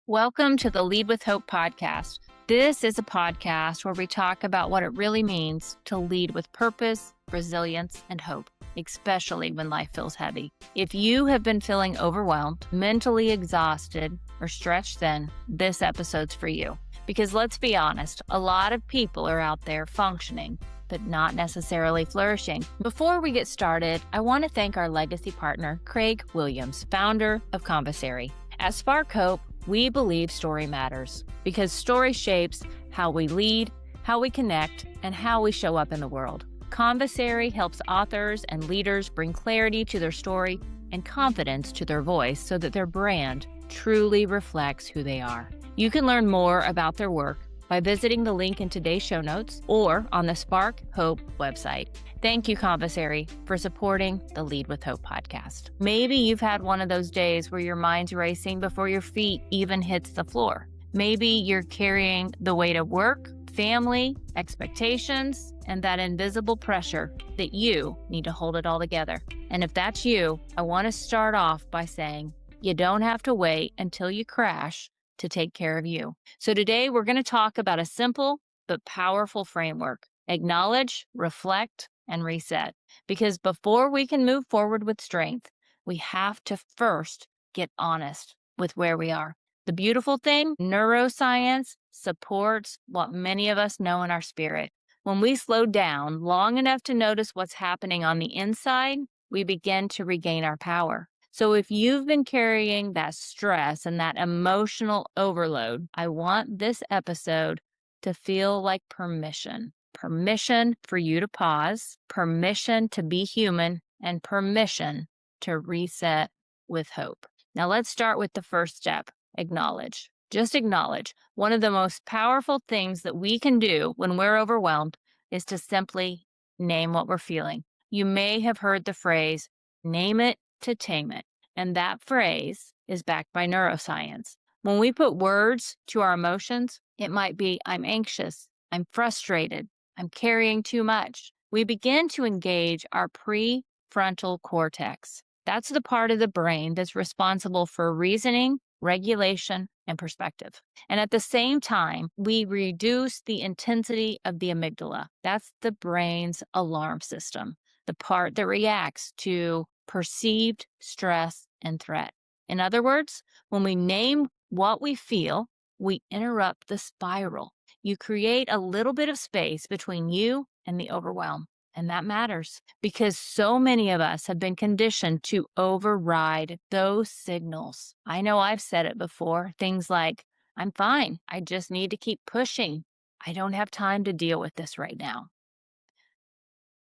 Welcome to the Lead with Hope podcast. This is a podcast where we talk about what it really means to lead with purpose, resilience, and hope, especially when life feels heavy. If you have been feeling overwhelmed, mentally exhausted, or stretched thin, this episode's for you. Because let's be honest, a lot of people are out there functioning, but not necessarily flourishing. Before we get started, I want to thank our legacy partner, Craig Williams, founder of Conversary. At Spark Hope, we believe story matters because story shapes how we lead, how we connect, and how we show up in the world. Conversary helps authors and leaders bring clarity to their story and confidence to their voice so that their brand truly reflects who they are. You can learn more about their work by visiting the link in today's show notes or on the Spark Hope website. Thank you, Conversary, for supporting the Lead with Hope podcast. Maybe you've had one of those days where your mind's racing before your feet even hits the floor. Maybe you're carrying the weight of work, family, expectations, and that invisible pressure that you need to hold it all together. And if that's you, I want to start off by saying you don't have to wait until you crash to take care of you. So today we're going to talk about a simple but powerful framework: acknowledge, reflect, and reset. Because before we can move forward with strength, we have to first get honest with where we are. The beautiful thing, neuroscience supports what many of us know in our spirit. When we slow down long enough to notice what's happening on the inside, we begin to regain our power. So if you've been carrying that stress and that emotional overload, I want this episode to feel like permission. Permission for you to pause, permission to be human, and permission to reset with hope. Now let's start with the first step, acknowledge. Just acknowledge. One of the most powerful things that we can do when we're overwhelmed is to simply name what we're feeling. You may have heard the phrase, name it to tame it. And that phrase is backed by neuroscience. When we put words to our emotions, it might be, I'm anxious, I'm frustrated, I'm carrying too much. We begin to engage our prefrontal cortex. That's the part of the brain that's responsible for reasoning, regulation, and perspective. And at the same time, we reduce the intensity of the amygdala. That's the brain's alarm system, the part that reacts to perceived stress and threat. In other words, when we name what we feel, we interrupt the spiral. You create a little bit of space between you and the overwhelm. And that matters because so many of us have been conditioned to override those signals. I know I've said it before, things like, I'm fine, I just need to keep pushing. I don't have time to deal with this right now.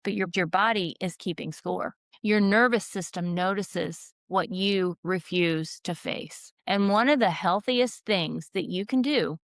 But your body is keeping score. Your nervous system notices what you refuse to face. And one of the healthiest things that you can do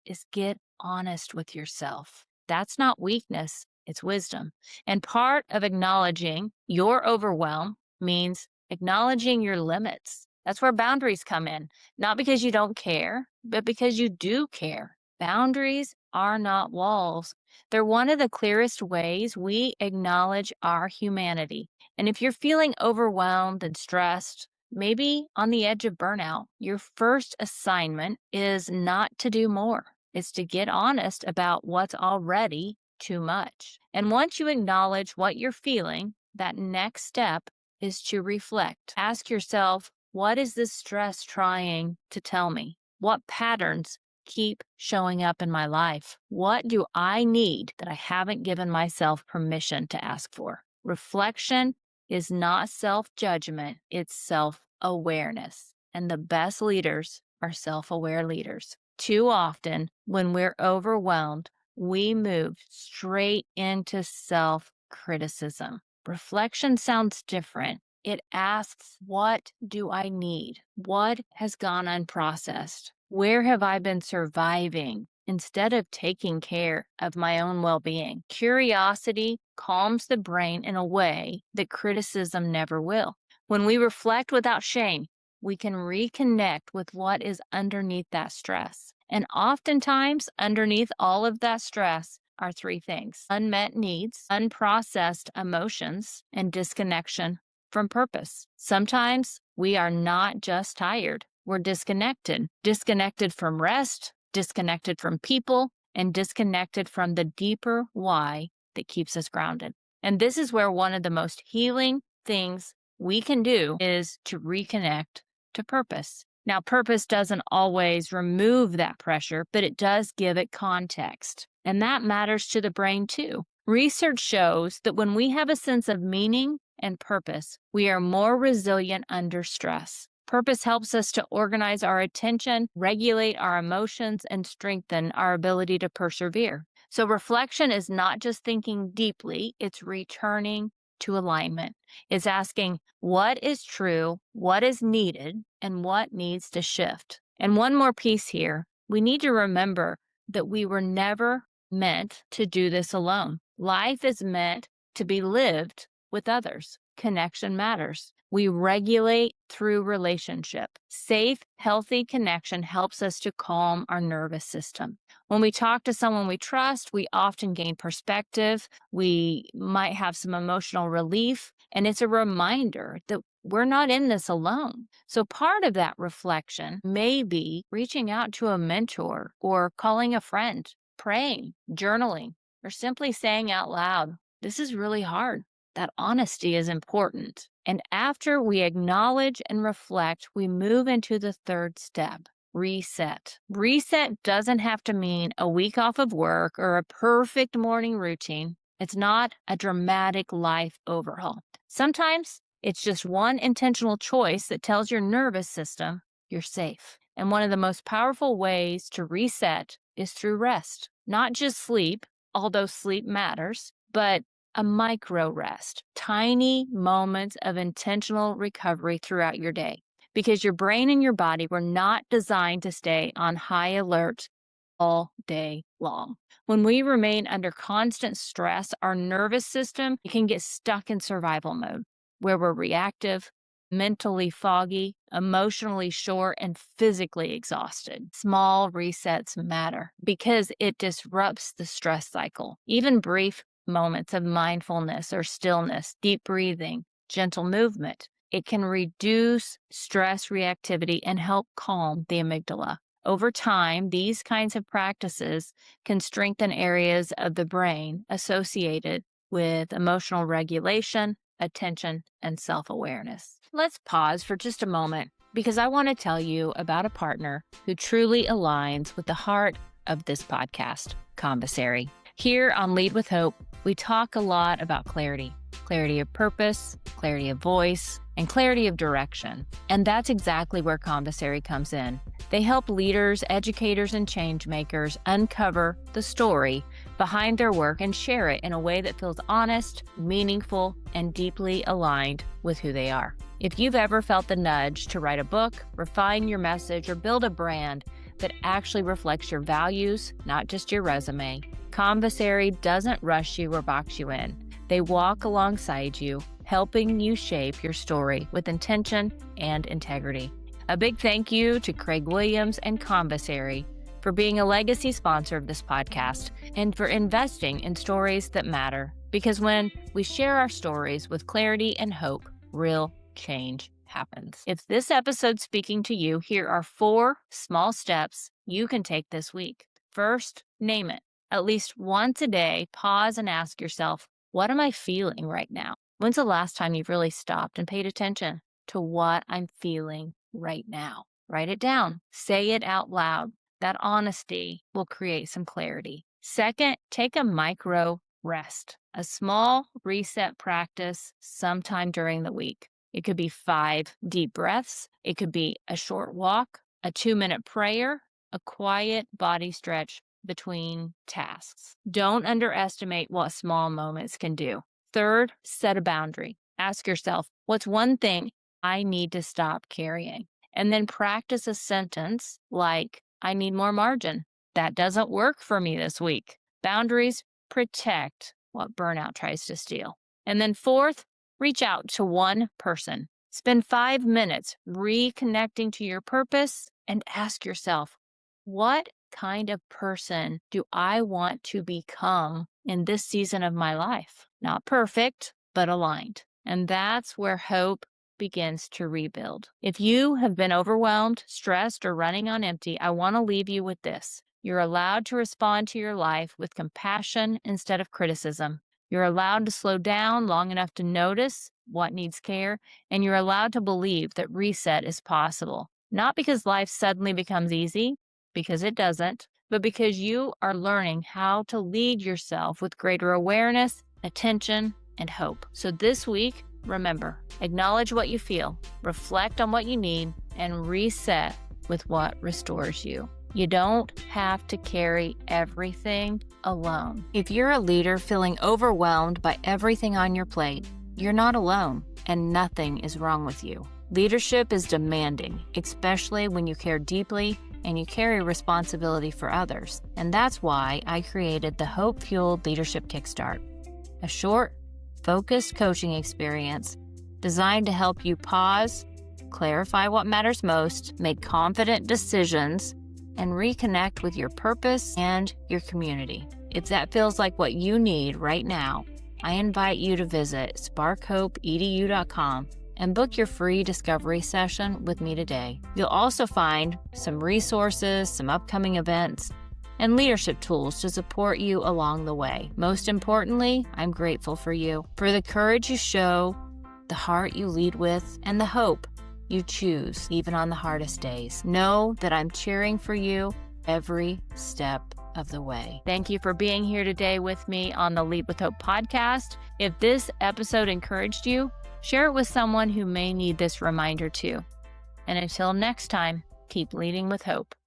is get honest with yourself. That's not weakness, it's wisdom. And part of acknowledging your overwhelm means acknowledging your limits. That's where boundaries come in, not because you don't care, but because you do care. Boundaries are not walls. They're one of the clearest ways we acknowledge our humanity. And if you're feeling overwhelmed and stressed, maybe on the edge of burnout, your first assignment is not to do more. It's to get honest about what's already too much. And once you acknowledge what you're feeling, that next step is to reflect. Ask yourself, what is this stress trying to tell me? What patterns keep showing up in my life? What do I need that I haven't given myself permission to ask for? Reflection is not self-judgment, it's self-awareness. And the best leaders are self-aware leaders. Too often, when we're overwhelmed, we move straight into self-criticism. Reflection sounds different. It asks, what do I need? What has gone unprocessed? Where have I been surviving instead of taking care of my own well-being? Curiosity calms the brain in a way that criticism never will. When we reflect without shame, we can reconnect with what is underneath that stress. And oftentimes, underneath all of that stress are three things: unmet needs, unprocessed emotions, and disconnection from purpose. Sometimes we are not just tired. we're disconnected. Disconnected from rest, disconnected from people, and disconnected from the deeper why that keeps us grounded. And this is where one of the most healing things we can do is to reconnect to purpose. Now, purpose doesn't always remove that pressure, but it does give it context. And that matters to the brain too. Research shows that when we have a sense of meaning and purpose, we are more resilient under stress. Purpose helps us to organize our attention, regulate our emotions, and strengthen our ability to persevere. So reflection is not just thinking deeply, it's returning to alignment. It's asking what is true, what is needed, and what needs to shift. And one more piece here. We need to remember that we were never meant to do this alone. Life is meant to be lived with others. Connection matters. We regulate through relationship. Safe, healthy connection helps us to calm our nervous system. When we talk to someone we trust, we often gain perspective. We might have some emotional relief, and it's a reminder that we're not in this alone. So part of that reflection may be reaching out to a mentor or calling a friend, praying, journaling, or simply saying out loud, "This is really hard." That honesty is important. And after we acknowledge and reflect, we move into the third step, reset. Reset doesn't have to mean a week off of work or a perfect morning routine. It's not a dramatic life overhaul. Sometimes it's just one intentional choice that tells your nervous system you're safe. And one of the most powerful ways to reset is through rest. Not just sleep, although sleep matters, but a micro rest, tiny moments of intentional recovery throughout your day. Because your brain and your body were not designed to stay on high alert all day long. When we remain under constant stress, our nervous system can get stuck in survival mode, where we're reactive, mentally foggy, emotionally short, and physically exhausted. Small resets matter because it disrupts the stress cycle. Even brief moments of mindfulness or stillness, deep breathing, gentle movement, it can reduce stress reactivity and help calm the amygdala. Over time, these kinds of practices can strengthen areas of the brain associated with emotional regulation, attention, and self-awareness. Let's pause for just a moment because I want to tell you about a partner who truly aligns with the heart of this podcast, Commissary. Here on Lead with Hope, we talk a lot about clarity of purpose, clarity of voice, and clarity of direction. And that's exactly where Commissary comes in. They help leaders, educators, and change makers uncover the story behind their work and share it in a way that feels honest, meaningful, and deeply aligned with who they are. If you've ever felt the nudge to write a book, refine your message, or build a brand that actually reflects your values, not just your resume, Commissary doesn't rush you or box you in. They walk alongside you, helping you shape your story with intention and integrity. A big thank you to Craig Williams and Commissary for being a legacy sponsor of this podcast and for investing in stories that matter. Because when we share our stories with clarity and hope, real change happens. If this episode's speaking to you, here are 4 small steps you can take this week. First, name it. At least once a day, pause and ask yourself, what am I feeling right now? When's the last time you've really stopped and paid attention to what I'm feeling right now? Write it down. Say it out loud. That honesty will create some clarity. Second, take a micro rest, a small reset practice sometime during the week. It could be 5 deep breaths. It could be a short walk, a 2-minute prayer, a quiet body stretch between tasks. Don't underestimate what small moments can do. Third, set a boundary. Ask yourself, what's one thing I need to stop carrying? And then practice a sentence like, I need more margin. That doesn't work for me this week. Boundaries protect what burnout tries to steal. And then fourth, reach out to one person. Spend 5 minutes reconnecting to your purpose and ask yourself, what kind of person do I want to become in this season of my life? Not perfect, but aligned. And that's where hope begins to rebuild. If you have been overwhelmed, stressed, or running on empty, I want to leave you with this. You're allowed to respond to your life with compassion instead of criticism. You're allowed to slow down long enough to notice what needs care, and you're allowed to believe that reset is possible. Not because life suddenly becomes easy, because it doesn't, but because you are learning how to lead yourself with greater awareness, attention, and hope. So this week, remember, acknowledge what you feel, reflect on what you need, and reset with what restores you. You don't have to carry everything alone. If you're a leader feeling overwhelmed by everything on your plate, you're not alone, and nothing is wrong with you. Leadership is demanding, especially when you care deeply and you carry responsibility for others. And that's why I created the Hope-Fueled Leadership Kickstart, a short, focused coaching experience designed to help you pause, clarify what matters most, make confident decisions, and reconnect with your purpose and your community. If that feels like what you need right now, I invite you to visit sparkhopeedu.com and book your free discovery session with me today. You'll also find some resources, some upcoming events, and leadership tools to support you along the way. Most importantly, I'm grateful for you, for the courage you show, the heart you lead with, and the hope you choose, even on the hardest days. Know that I'm cheering for you every step of the way. Thank you for being here today with me on the Lead with Hope podcast. If this episode encouraged you, share it with someone who may need this reminder too. And until next time, keep leading with hope.